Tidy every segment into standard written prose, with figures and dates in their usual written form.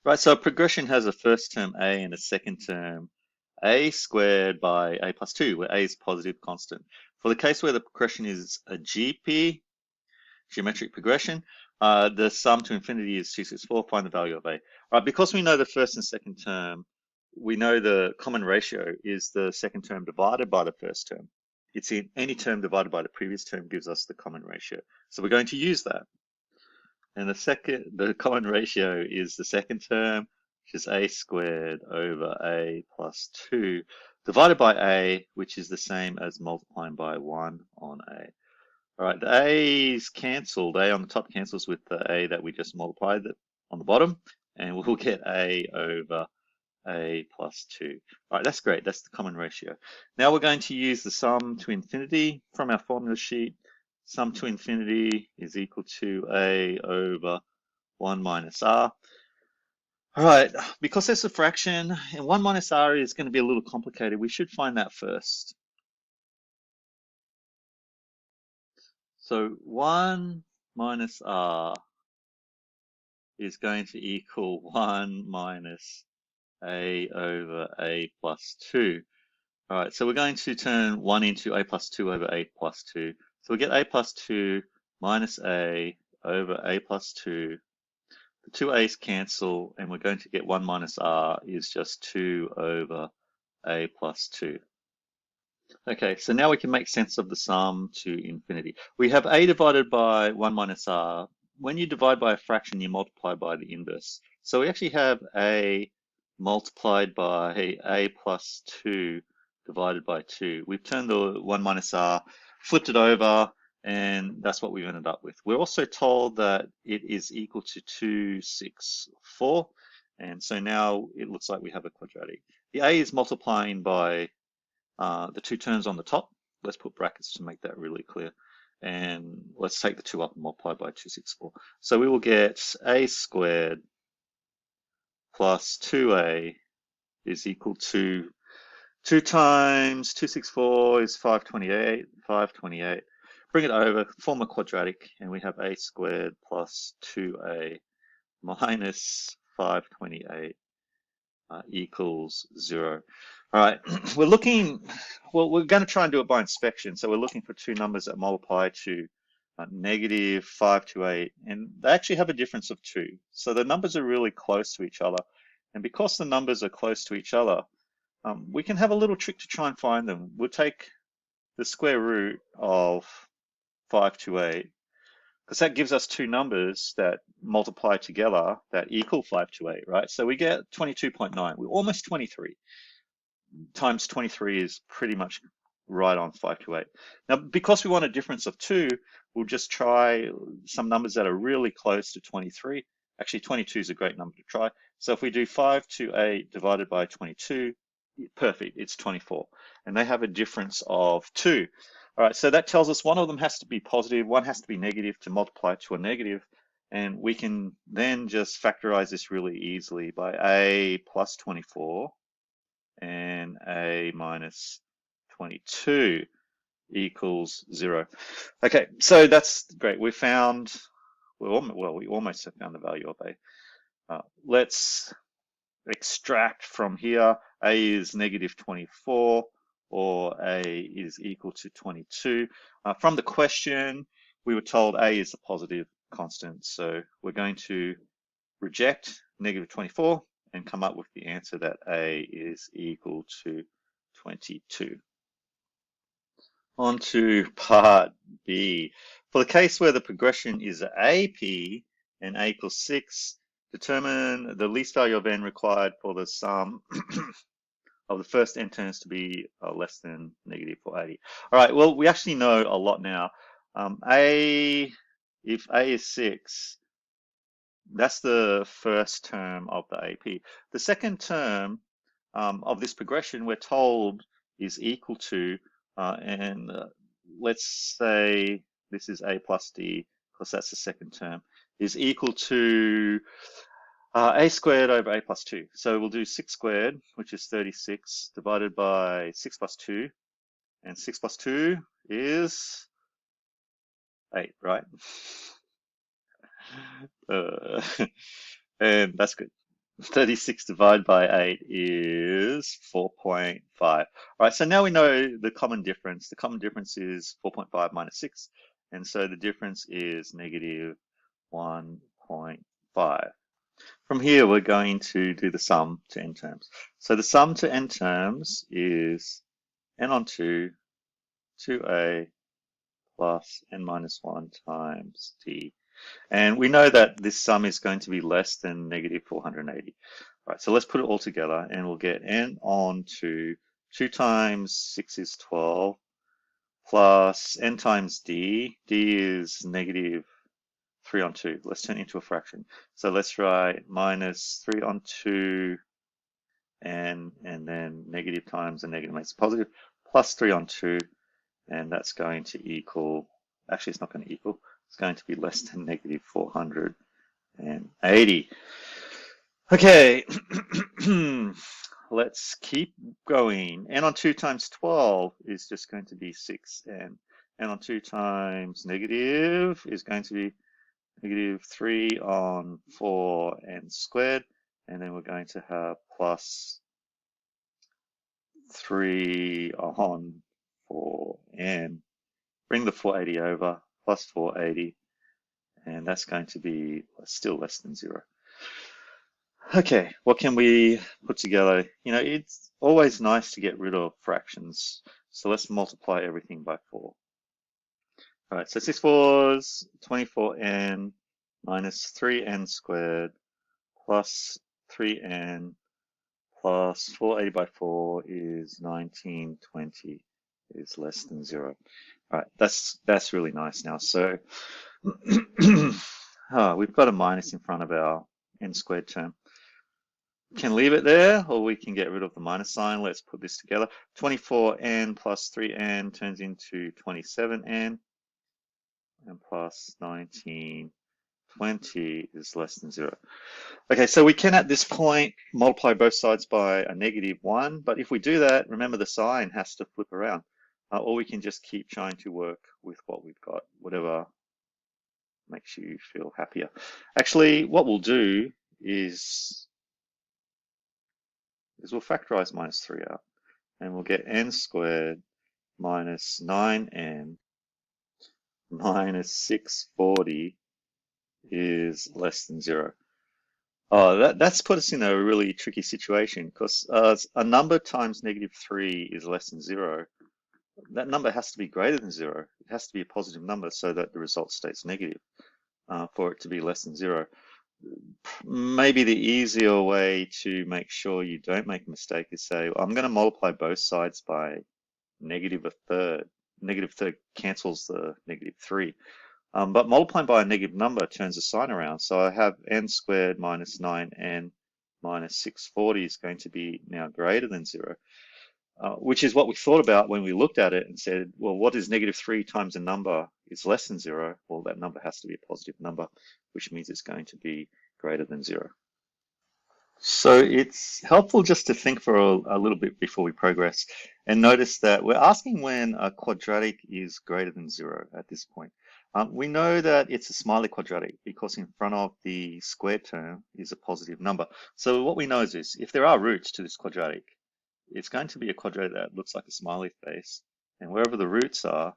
Right, so a progression has a first term a and a second term a squared by a plus 2, where a is positive constant. For the case where the progression is a GP, geometric progression, the sum to infinity is 264, find the value of a. Right, because we know the first and second term, we know the common ratio is the second term divided by the first term. It's in any term divided by the previous term gives us the common ratio. So we're going to use that. And the common ratio is the second term, which is a squared over a plus 2, divided by a, which is the same as multiplying by 1 on a. All right, the a's cancelled. A on the top cancels with the a that we just multiplied on the bottom, and we'll get a over a plus 2. All right, that's great. That's the common ratio. Now we're going to use the sum to infinity from our formula sheet. Sum to infinity is equal to a over 1 minus r. All right, because it's a fraction, and 1 minus r is going to be a little complicated, we should find that first. So 1 minus r is going to equal 1 minus a over a plus 2. All right, so we're going to turn 1 into a plus 2 over a plus 2. So we get a plus 2 minus a over a plus 2. The two a's cancel, and we're going to get 1 minus r is just 2 over a plus 2. Okay, so now we can make sense of the sum to infinity. We have a divided by 1 minus r. When you divide by a fraction, you multiply by the inverse. So we actually have a multiplied by a plus 2 divided by 2. We've turned the 1 minus r, flipped it over, and that's what we've ended up with. We're also told that it is equal to 264, and so now it looks like we have a quadratic. The a is multiplying by the two terms on the top. Let's put brackets to make that really clear. And let's take the 2 up and multiply by 264. So we will get a squared plus 2a is equal to 2 times 264 is 528, 528. Bring it over, form a quadratic, and we have a squared plus 2a minus 528 equals 0. All right, we're looking, well, we're going to try and do it by inspection. So we're looking for two numbers that multiply to negative 528, and they actually have a difference of 2. So the numbers are really close to each other. And because the numbers are close to each other, we can have a little trick to try and find them. We'll take the square root of 528, because that gives us two numbers that multiply together that equal 528, right? So we get 22.9. We're almost 23. Times 23 is pretty much right on 528. Now, because we want a difference of 2, we'll just try some numbers that are really close to 23. Actually, 22 is a great number to try. So if we do 528 divided by 22, perfect, it's 24. And they have a difference of 2. All right, so that tells us one of them has to be positive, one has to be negative to multiply to a negative. And we can then just factorize this really easily by a plus 24 and a minus 22 equals 0. Okay, so that's great. We almost have found the value of a. Let's extract from here. A is negative 24, or a is equal to 22. From the question, we were told a is a positive constant, so we're going to reject negative 24 and come up with the answer that a is equal to 22. On to part B. For the case where the progression is AP and a equals 6, determine the least value of n required for the sum of the first n terms to be less than negative 480. All right, well, we actually know a lot now. If a is 6, that's the first term of the AP. The second term of this progression, we're told, is equal to, let's say this is a plus d, because that's the second term, is equal to a squared over a plus 2. So we'll do 6 squared, which is 36, divided by 6 plus 2. And 6 plus 2 is 8, right? And that's good. 36 divided by 8 is 4.5. All right, so now we know the common difference. The common difference is 4.5 minus 6. And so the difference is negative 1.5. From here, we're going to do the sum to n terms. So the sum to n terms is n on 2, 2a plus n minus 1 times d. And we know that this sum is going to be less than negative 480. All right, so let's put it all together and we'll get n on 2. 2 times 6 is 12 plus n times d. D is negative 3 on 2. Let's turn it into a fraction. So let's write minus 3 on 2 and then negative times a negative makes a positive plus 3 on 2. And that's going to equal, actually it's not going to equal, it's going to be less than negative 480. Okay, let's keep going. N on 2 times 12 is just going to be 6n. N on 2 times negative is going to be negative 3 on 4n squared. And then we're going to have plus 3 on 4n. Bring the 480 over, plus 480, and that's going to be still less than 0. Okay, what can we put together? You know, it's always nice to get rid of fractions. So let's multiply everything by 4. All right, so 6 4s, 24n minus 3n squared plus 3n plus 480 by 4 is 1920 is less than 0. All right, that's really nice now. So we've got a minus in front of our n squared term. We can leave it there, or we can get rid of the minus sign. Let's put this together. 24n plus 3n turns into 27n, and plus 1920 is less than 0. Okay, so we can at this point multiply both sides by a negative 1, but if we do that, remember the sign has to flip around. Or we can just keep trying to work with what we've got, whatever makes you feel happier. Actually, what we'll do is we'll factorize minus 3 out, and we'll get n squared minus 9n minus 640 is less than 0. Oh, that's put us in a really tricky situation, because a number times negative 3 is less than 0. That number has to be greater than 0. It has to be a positive number so that the result stays negative for it to be less than 0. Maybe the easier way to make sure you don't make a mistake is say, well, I'm going to multiply both sides by negative a third. Negative third cancels the negative 3. But multiplying by a negative number turns the sign around. So I have n squared minus 9n minus 640 is going to be now greater than 0. Which is what we thought about when we looked at it and said, well, what is negative 3 times a number is less than 0? Well, that number has to be a positive number, which means it's going to be greater than 0. So it's helpful just to think for a little bit before we progress and notice that we're asking when a quadratic is greater than 0 at this point. We know that it's a Smiley quadratic because in front of the squared term is a positive number. So what we know is this: if there are roots to this quadratic, it's going to be a quadratic that looks like a smiley face. And wherever the roots are,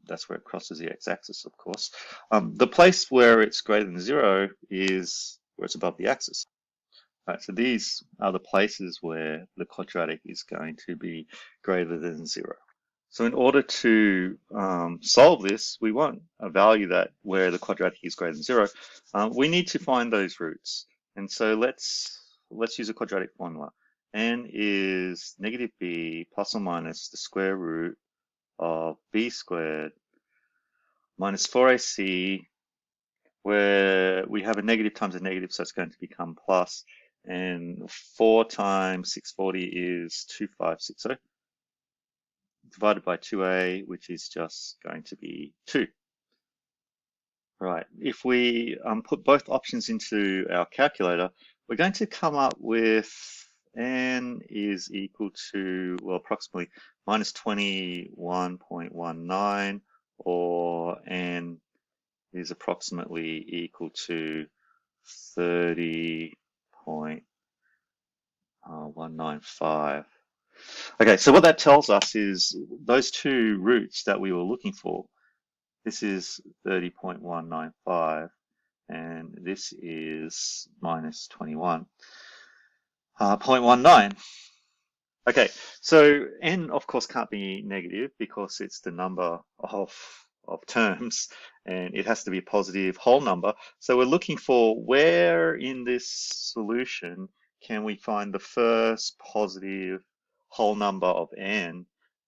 that's where it crosses the x-axis, of course. The place where it's greater than 0 is where it's above the axis. Right, so these are the places where the quadratic is going to be greater than 0. So in order to solve this, we want a value that where the quadratic is greater than 0. We need to find those roots. And so let's use a quadratic formula. N is negative b plus or minus the square root of b squared minus 4ac, where we have a negative times a negative, so it's going to become plus, and 4 times 640 is 2560, divided by 2a, which is just going to be 2. Right, if we put both options into our calculator, we're going to come up with n is equal to, well, approximately minus 21.19, or n is approximately equal to 30.8. 30.195. Okay, so what that tells us is those two roots that we were looking for. This is 30.195 and this is minus 21.19. Okay, so n of course can't be negative because it's the number of terms and it has to be a positive whole number. So we're looking for where in this solution can we find the first positive whole number of n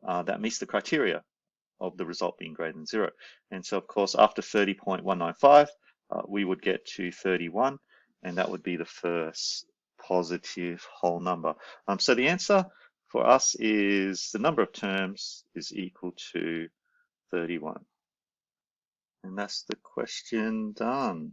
that meets the criteria of the result being greater than 0. And so of course after 30.195 we would get to 31 and that would be the first positive whole number. So the answer for us is the number of terms is equal to 31. And that's the question done.